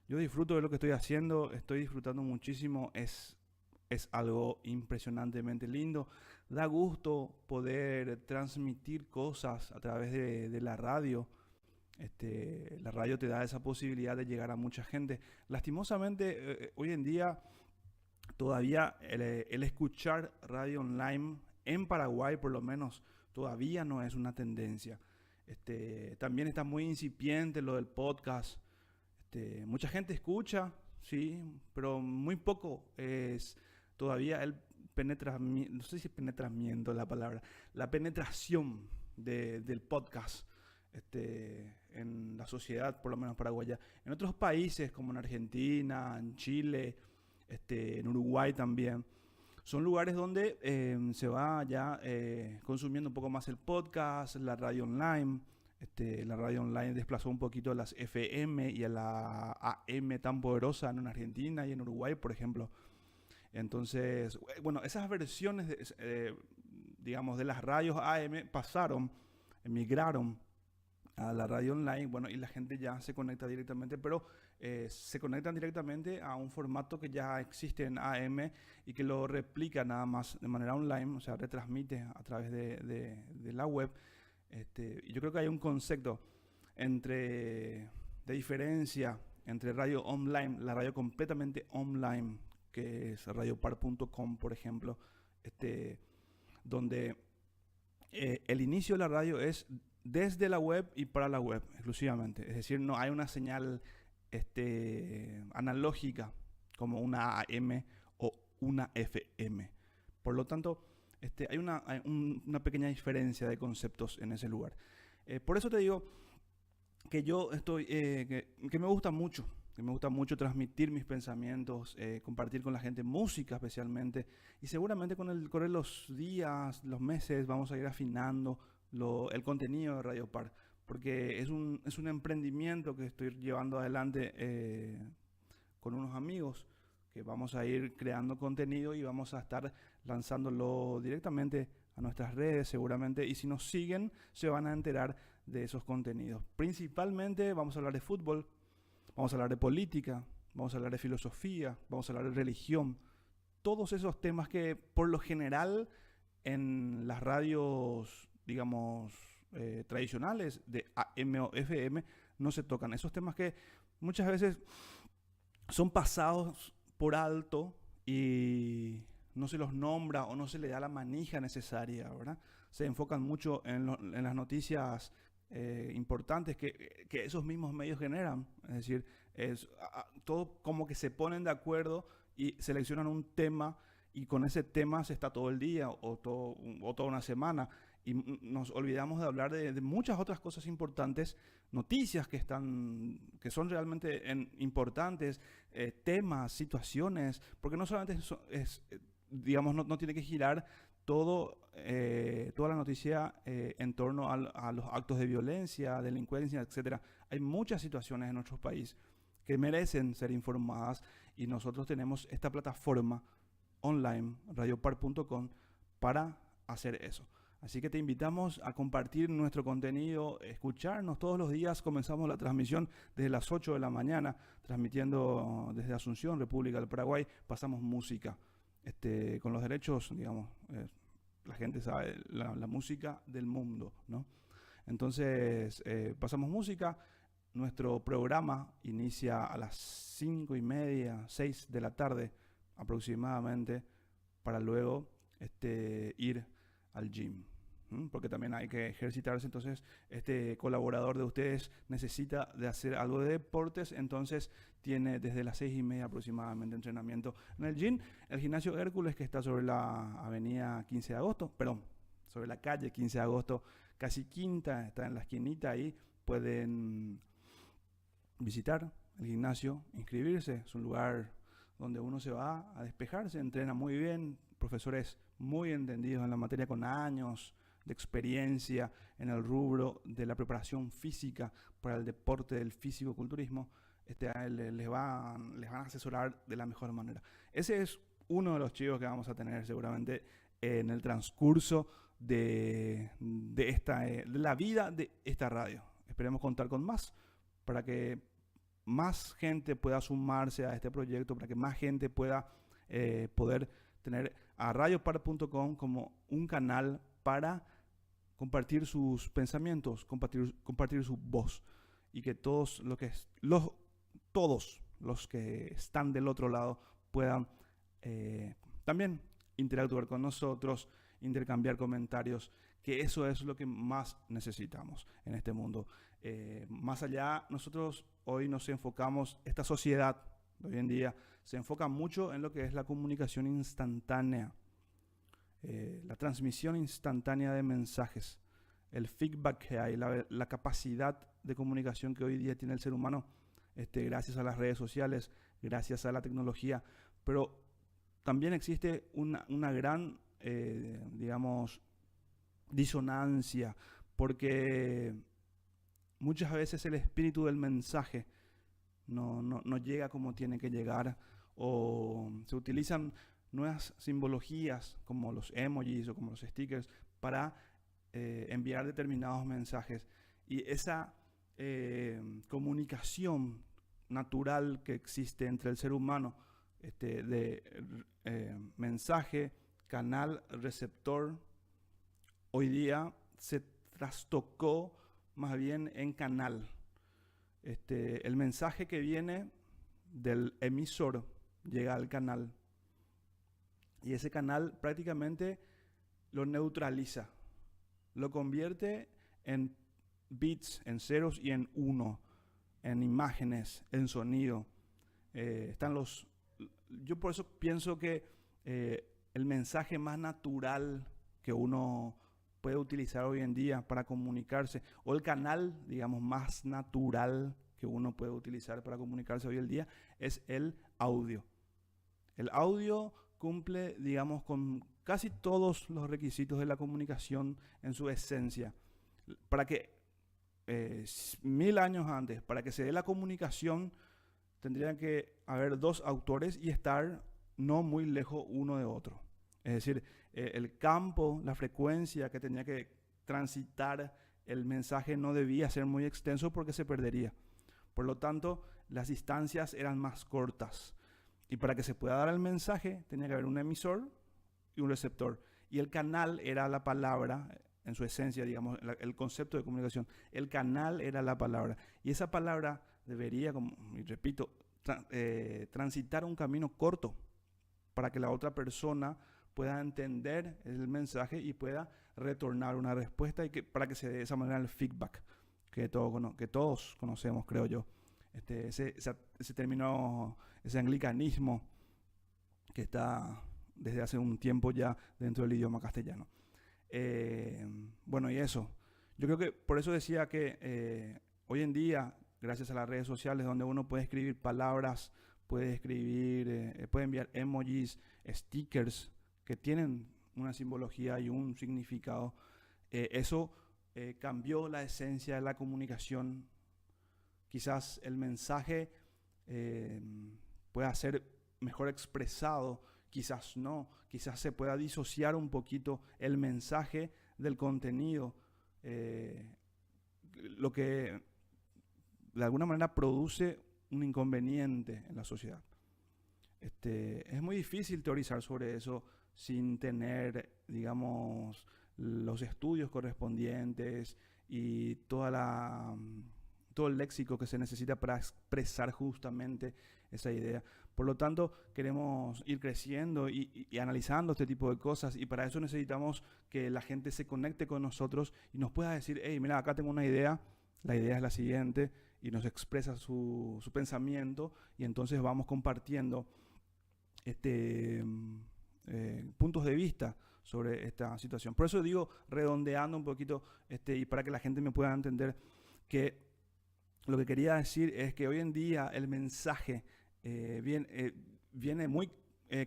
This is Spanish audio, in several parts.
Yo disfruto de lo que estoy haciendo, estoy disfrutando muchísimo, es algo impresionantemente lindo. Da gusto poder transmitir cosas a través de la radio. La radio te da esa posibilidad de llegar a mucha gente. Lastimosamente, hoy en día todavía el escuchar radio online en Paraguay, por lo menos, todavía no es una tendencia. También está muy incipiente lo del podcast. Mucha gente escucha, sí, pero muy poco es todavía el penetramiento, no sé si penetramiento es la palabra, la penetración del podcast en la sociedad, por lo menos paraguaya. En otros países, como en Argentina, en Chile, en Uruguay también, son lugares donde se va ya consumiendo un poco más el podcast, la radio online. La radio online desplazó un poquito a las FM y a la AM tan poderosa en Argentina y en Uruguay, por ejemplo. Entonces, bueno, esas versiones, digamos, de las radios AM pasaron, emigraron a la radio online, bueno, y la gente ya se conecta directamente, pero se conectan directamente a un formato que ya existe en AM y que lo replica nada más de manera online, o sea, retransmite a través de la web. Y yo creo que hay un concepto de diferencia entre radio online, la radio completamente online, que es radiopar.com, por ejemplo, donde el inicio de la radio es desde la web y para la web exclusivamente. Es decir, no hay una señal analógica como una AM o una FM. Por lo tanto, hay una pequeña diferencia de conceptos en ese lugar. Por eso te digo que yo que me gusta mucho transmitir mis pensamientos, compartir con la gente música especialmente, y seguramente con el correr los días, los meses, vamos a ir afinando el contenido de Radio Par, porque es un emprendimiento que estoy llevando adelante con unos amigos, que vamos a ir creando contenido y vamos a estar lanzándolo directamente a nuestras redes seguramente, y si nos siguen se van a enterar de esos contenidos. Principalmente vamos a hablar de fútbol, vamos a hablar de política, vamos a hablar de filosofía, vamos a hablar de religión, todos esos temas que por lo general en las radios, digamos, tradicionales de AM o FM no se tocan. Esos temas que muchas veces son pasados por alto y no se los nombra o no se le da la manija necesaria, ¿verdad? Se enfocan mucho en las noticias importantes que esos mismos medios generan. Es decir, todo como que se ponen de acuerdo y seleccionan un tema y con ese tema se está todo el día o toda una semana. Y nos olvidamos de hablar de muchas otras cosas importantes, noticias que son realmente importantes, temas, situaciones, porque no solamente digamos, no tiene que girar toda la noticia en torno a los actos de violencia, delincuencia, etcétera. Hay muchas situaciones en nuestro país que merecen ser informadas y nosotros tenemos esta plataforma online, radiopar.com, para hacer eso. Así que te invitamos a compartir nuestro contenido, escucharnos todos los días. Comenzamos la transmisión desde las 8 de la mañana, transmitiendo desde Asunción, República del Paraguay. Pasamos música. Con los derechos, digamos, la gente sabe, la música del mundo, ¿no? Entonces, pasamos música. Nuestro programa inicia a las 5:30, 6 de la tarde aproximadamente, para luego ir al gym, porque también hay que ejercitarse. Entonces este colaborador de ustedes necesita de hacer algo de deportes, entonces tiene desde las 6:30 aproximadamente entrenamiento en el gym, el gimnasio Hércules, que está sobre la avenida 15 de agosto, perdón, sobre la calle 15 de agosto, casi quinta, está en la esquinita ahí. Pueden visitar el gimnasio, inscribirse. Es un lugar donde uno se va a despejarse, entrena muy bien, profesores muy entendidos en la materia, con años de experiencia en el rubro de la preparación física para el deporte del físico-culturismo. Les van a asesorar de la mejor manera. Ese es uno de los chivos que vamos a tener seguramente en el transcurso de la vida de esta radio. Esperemos contar con más para que más gente pueda sumarse a este proyecto, para que más gente pueda poder tener a radiopar.com como un canal para compartir sus pensamientos, compartir su voz, y que todos los que están del otro lado puedan también interactuar con nosotros, intercambiar comentarios, que eso es lo que más necesitamos en este mundo. Más allá, nosotros hoy nos enfocamos, esta sociedad de hoy en día se enfoca mucho en lo que es la comunicación instantánea, la transmisión instantánea de mensajes, el feedback que hay, la capacidad de comunicación que hoy día tiene el ser humano, gracias a las redes sociales, gracias a la tecnología. Pero también existe una gran, digamos, disonancia, porque muchas veces el espíritu del mensaje no llega como tiene que llegar, o se utilizan nuevas simbologías como los emojis o como los stickers para enviar determinados mensajes, y esa comunicación natural que existe entre el ser humano, de mensaje, canal, receptor, hoy día se trastocó más bien en canal. El mensaje que viene del emisor llega al canal, y ese canal prácticamente lo neutraliza, lo convierte en bits, en ceros y en uno, en imágenes, en sonido. Yo por eso pienso que el mensaje más natural que uno puede utilizar hoy en día para comunicarse, o el canal, digamos, más natural que uno puede utilizar para comunicarse hoy en día, es el audio. El audio cumple, digamos, con casi todos los requisitos de la comunicación en su esencia. Para que 1000 años antes, para que se dé la comunicación, tendrían que haber dos autores y estar no muy lejos uno de otro. Es decir, el campo, la frecuencia que tenía que transitar el mensaje no debía ser muy extenso porque se perdería. Por lo tanto, las distancias eran más cortas. Y para que se pueda dar el mensaje, tenía que haber un emisor y un receptor. Y el canal era la palabra, en su esencia, digamos, el concepto de comunicación. El canal era la palabra. Y esa palabra debería, como, y repito, transitar un camino corto para que la otra persona pueda entender el mensaje y pueda retornar una respuesta, y para que se dé de esa manera el feedback que todos conocemos, creo yo. Ese término, ese anglicanismo que está desde hace un tiempo ya dentro del idioma castellano. Bueno, y eso. Yo creo que por eso decía que hoy en día, gracias a las redes sociales, donde uno puede escribir palabras, puede enviar emojis, stickers que tienen una simbología y un significado, eso cambió la esencia de la comunicación. Quizás el mensaje pueda ser mejor expresado, quizás no, quizás se pueda disociar un poquito el mensaje del contenido, lo que de alguna manera produce un inconveniente en la sociedad. Es muy difícil teorizar sobre eso sin tener, digamos, los estudios correspondientes y todo el léxico que se necesita para expresar justamente esa idea. Por lo tanto, queremos ir creciendo y analizando este tipo de cosas, y para eso necesitamos que la gente se conecte con nosotros y nos pueda decir: hey, mira, acá tengo una idea, la idea es la siguiente, y nos expresa su pensamiento, y entonces vamos compartiendo puntos de vista sobre esta situación. Por eso digo, redondeando un poquito, y para que la gente me pueda entender, que lo que quería decir es que hoy en día el mensaje viene muy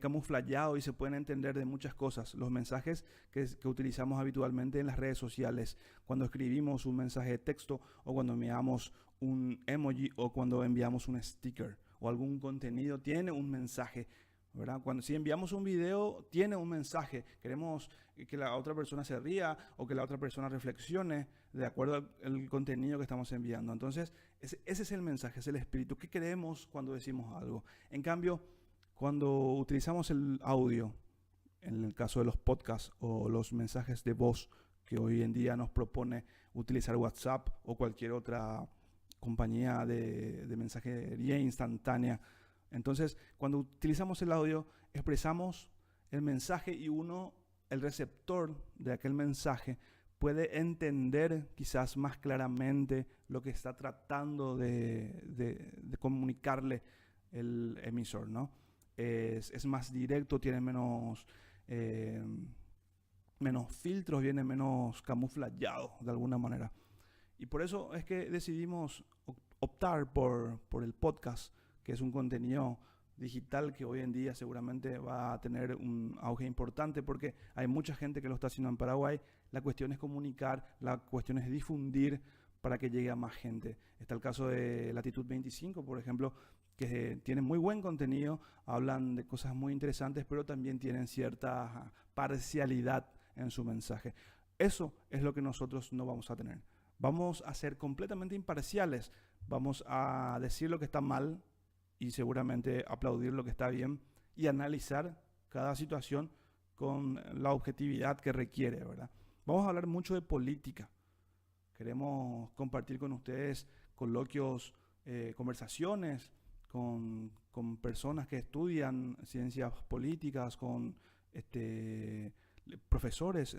camuflado y se pueden entender de muchas cosas. Los mensajes que utilizamos habitualmente en las redes sociales, cuando escribimos un mensaje de texto, o cuando enviamos un emoji, o cuando enviamos un sticker o algún contenido, tiene un mensaje ¿verdad? Si enviamos un video, tiene un mensaje. Queremos que la otra persona se ría o que la otra persona reflexione de acuerdo al contenido que estamos enviando. Entonces, ese es el mensaje, es el espíritu. ¿Qué queremos cuando decimos algo? En cambio, cuando utilizamos el audio, en el caso de los podcasts o los mensajes de voz que hoy en día nos propone utilizar WhatsApp o cualquier otra compañía de mensajería instantánea. Entonces, cuando utilizamos el audio, expresamos el mensaje y el receptor de aquel mensaje, puede entender quizás más claramente lo que está tratando de comunicarle el emisor, ¿no? Es más directo, tiene menos filtros, viene menos camuflado de alguna manera. Y por eso es que decidimos optar por el podcast, que es un contenido digital que hoy en día seguramente va a tener un auge importante porque hay mucha gente que lo está haciendo en Paraguay. La cuestión es comunicar, la cuestión es difundir para que llegue a más gente. Está el caso de Latitud 25, por ejemplo, que tienen muy buen contenido, hablan de cosas muy interesantes, pero también tienen cierta parcialidad en su mensaje. Eso es lo que nosotros no vamos a tener. Vamos a ser completamente imparciales, vamos a decir lo que está mal y seguramente aplaudir lo que está bien y analizar cada situación con la objetividad que requiere, ¿verdad? Vamos a hablar mucho de política. Queremos compartir con ustedes coloquios, conversaciones con personas que estudian ciencias políticas, con profesores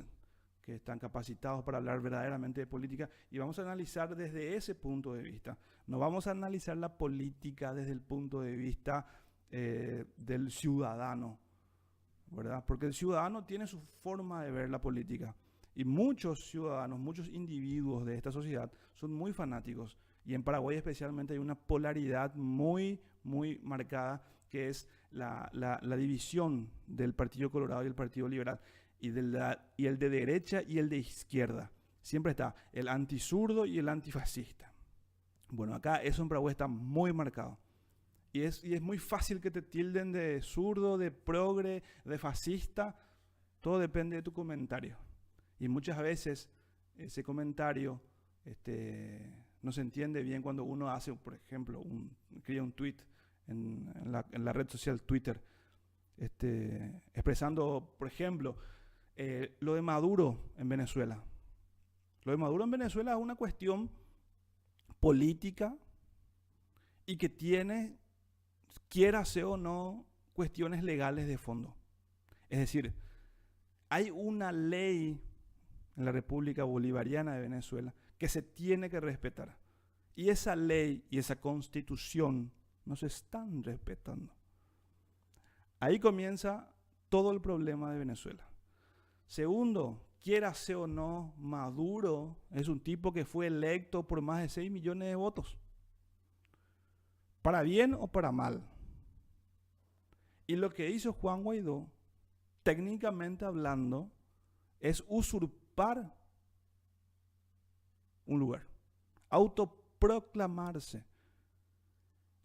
que están capacitados para hablar verdaderamente de política, y vamos a analizar desde ese punto de vista. No vamos a analizar la política desde el punto de vista del ciudadano, ¿verdad? Porque el ciudadano tiene su forma de ver la política, y muchos ciudadanos, muchos individuos de esta sociedad son muy fanáticos, y en Paraguay especialmente hay una polaridad muy, muy marcada, que es la división del Partido Colorado y el Partido Liberal, y el de derecha y el de izquierda. Siempre está el antizurdo y el antifascista. Bueno, acá eso en Paraguay está muy marcado. Y es muy fácil que te tilden de zurdo, de progre, de fascista. Todo depende de tu comentario. Y muchas veces ese comentario no se entiende bien cuando uno hace, por ejemplo, crea un tweet en la red social Twitter, expresando, por ejemplo, lo de Maduro en Venezuela. Lo de Maduro en Venezuela es una cuestión política y que tiene, quiera sea o no, cuestiones legales de fondo. Es decir, hay una ley en la República Bolivariana de Venezuela que se tiene que respetar. Y esa ley y esa constitución no se están respetando. Ahí comienza todo el problema de Venezuela. Segundo, quiera sea o no, Maduro es un tipo que fue electo por más de 6 millones de votos. Para bien o para mal. Y lo que hizo Juan Guaidó, técnicamente hablando, es usurpar un lugar. Autoproclamarse.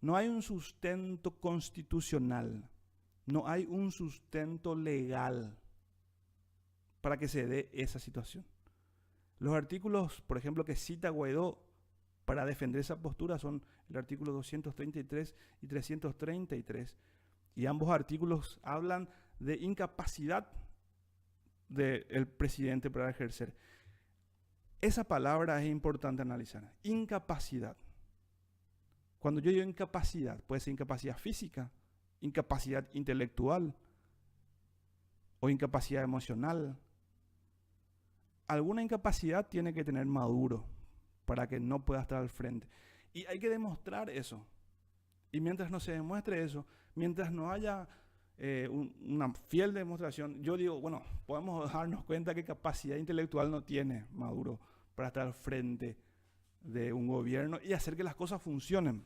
No hay un sustento constitucional. No hay un sustento legal para que se dé esa situación. Los artículos, por ejemplo, que cita Guaidó para defender esa postura son el artículo 233 y 333. Y ambos artículos hablan de incapacidad del presidente para ejercer. Esa palabra es importante analizar. Incapacidad. Cuando yo digo incapacidad, puede ser incapacidad física, incapacidad intelectual o incapacidad emocional. Alguna incapacidad tiene que tener Maduro para que no pueda estar al frente. Y hay que demostrar eso. Y mientras no se demuestre eso, mientras no haya una fiel demostración, yo digo, bueno, podemos darnos cuenta que capacidad intelectual no tiene Maduro para estar al frente de un gobierno y hacer que las cosas funcionen,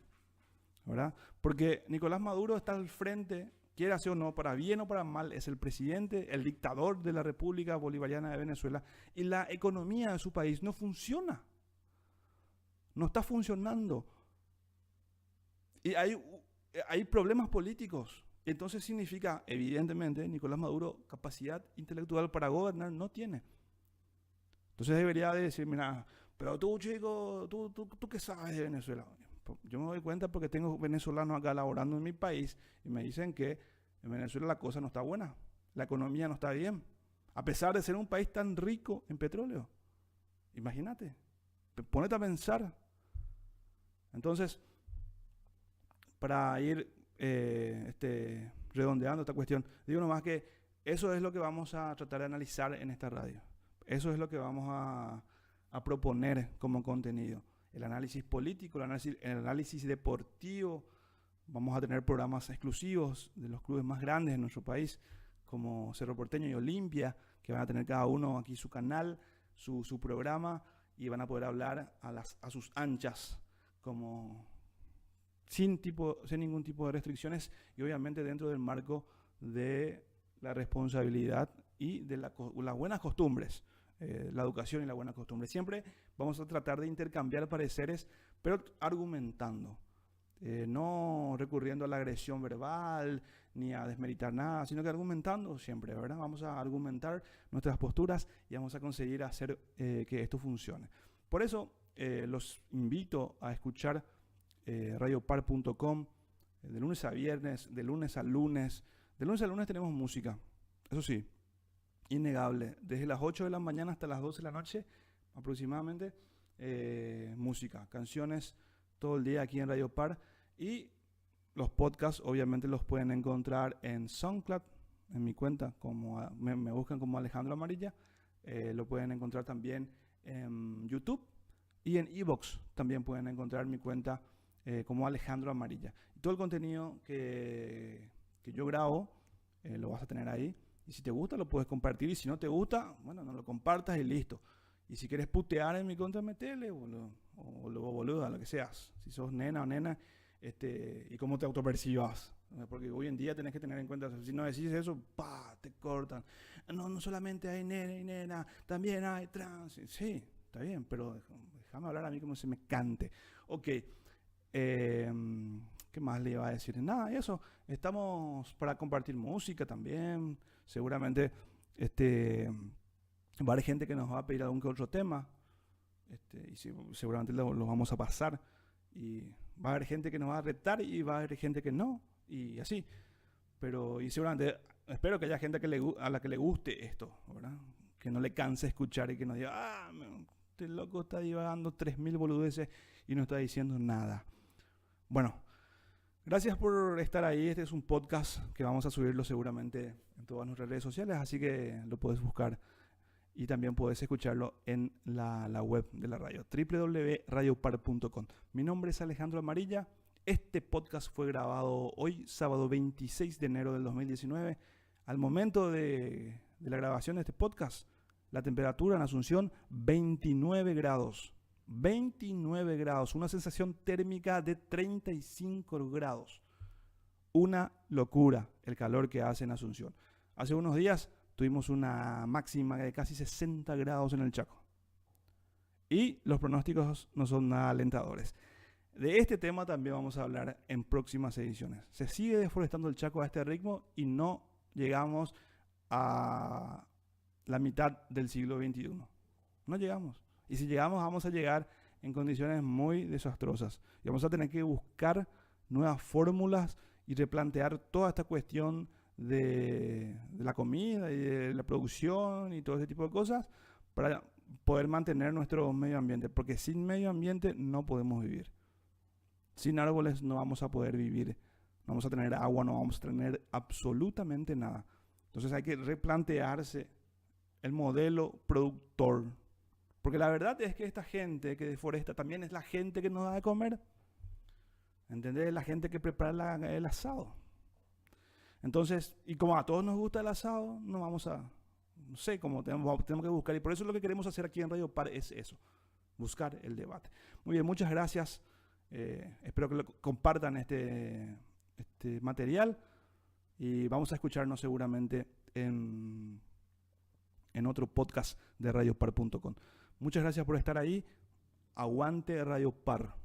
¿verdad? Porque Nicolás Maduro está al frente, quiera sea o no, para bien o para mal, es el presidente, el dictador de la República Bolivariana de Venezuela, y la economía de su país no funciona. No está funcionando. Y hay problemas políticos Entonces significa, evidentemente, Nicolás Maduro capacidad intelectual para gobernar no tiene. Entonces debería de decir, mira, pero tú, chico, ¿tú qué sabes de Venezuela? Yo me doy cuenta porque tengo venezolanos acá laborando en mi país y me dicen que en Venezuela la cosa no está buena, la economía no está bien, a pesar de ser un país tan rico en petróleo. Imagínate, ponete a pensar. Entonces, para ir redondeando esta cuestión, digo nomás que eso es lo que vamos a tratar de analizar en esta radio. Eso es lo que vamos a proponer como contenido. El análisis político, el análisis deportivo. Vamos a tener programas exclusivos de los clubes más grandes de nuestro país, como Cerro Porteño y Olimpia, que van a tener cada uno aquí su canal, su programa, y van a poder hablar a sus anchas, como sin ningún tipo de restricciones, y obviamente dentro del marco de la responsabilidad y de las buenas costumbres, la educación y la buena costumbre. Siempre vamos a tratar de intercambiar pareceres, pero argumentando. No recurriendo a la agresión verbal ni a desmeritar nada, sino que argumentando siempre, ¿verdad? Vamos a argumentar nuestras posturas y vamos a conseguir hacer que esto funcione. Por eso los invito a escuchar radiopar.com de lunes a viernes, de lunes a lunes. De lunes a lunes tenemos música, eso sí, innegable. Desde las 8 de la mañana hasta las 12 de la noche aproximadamente, música, canciones todo el día aquí en Radio Par. Y los podcasts obviamente los pueden encontrar en SoundCloud, en mi cuenta, como me buscan como Alejandro Amarilla. Lo pueden encontrar también en YouTube y en iVoox también pueden encontrar mi cuenta como Alejandro Amarilla. Y todo el contenido que yo grabo lo vas a tener ahí. Y si te gusta lo puedes compartir, y si no te gusta, bueno, no lo compartas y listo. Y si quieres putear en mi contra, metele, o lo boluda, lo que seas. Si sos nena o nena, y cómo te autopercibas. Porque hoy en día tenés que tener en cuenta, si no decís eso, te cortan. No solamente hay nena y nena, también hay trans. Sí, está bien, pero déjame hablar a mí como se me cante. Ok, ¿qué más le iba a decir? Nada, eso. Estamos para compartir música también. Seguramente va a haber gente que nos va a pedir algún que otro tema. Y seguramente lo vamos a pasar. Y va a haber gente que nos va a retar y va a haber gente que no. Y así. Y seguramente espero que haya gente a la que le guste esto, ¿verdad? Que no le canse escuchar y que no diga, este loco está divagando 3000 boludeces y no está diciendo nada. Bueno, gracias por estar ahí. Este es un podcast que vamos a subirlo seguramente en todas nuestras redes sociales, así que lo puedes buscar y también puedes escucharlo en la web de la radio, www.radiopar.com. Mi nombre es Alejandro Amarilla. Este podcast fue grabado hoy, sábado 26 de enero del 2019. Al momento de la grabación de este podcast, la temperatura en Asunción, 29 grados. 29 grados, una sensación térmica de 35 grados. Una locura el calor que hace en Asunción. Hace unos días tuvimos una máxima de casi 60 grados en el Chaco. Y los pronósticos no son nada alentadores. De este tema también vamos a hablar en próximas ediciones. Se sigue deforestando el Chaco a este ritmo y no llegamos a la mitad del siglo XXI. No llegamos. Y si llegamos, vamos a llegar en condiciones muy desastrosas. Y vamos a tener que buscar nuevas fórmulas y replantear toda esta cuestión de la comida y de la producción y todo ese tipo de cosas para poder mantener nuestro medio ambiente. Porque sin medio ambiente no podemos vivir. Sin árboles no vamos a poder vivir. No vamos a tener agua, no vamos a tener absolutamente nada. Entonces hay que replantearse el modelo productor. Porque la verdad es que esta gente que deforesta también es la gente que nos da de comer. ¿Entendés? La gente que prepara el asado. Entonces, y como a todos nos gusta el asado, no vamos a, no sé cómo tenemos que buscar. Y por eso lo que queremos hacer aquí en Radio Par es eso, buscar el debate. Muy bien, muchas gracias. Espero que compartan este material. Y vamos a escucharnos seguramente en otro podcast de radiopar.com. Muchas gracias por estar ahí. Aguante Radio Par.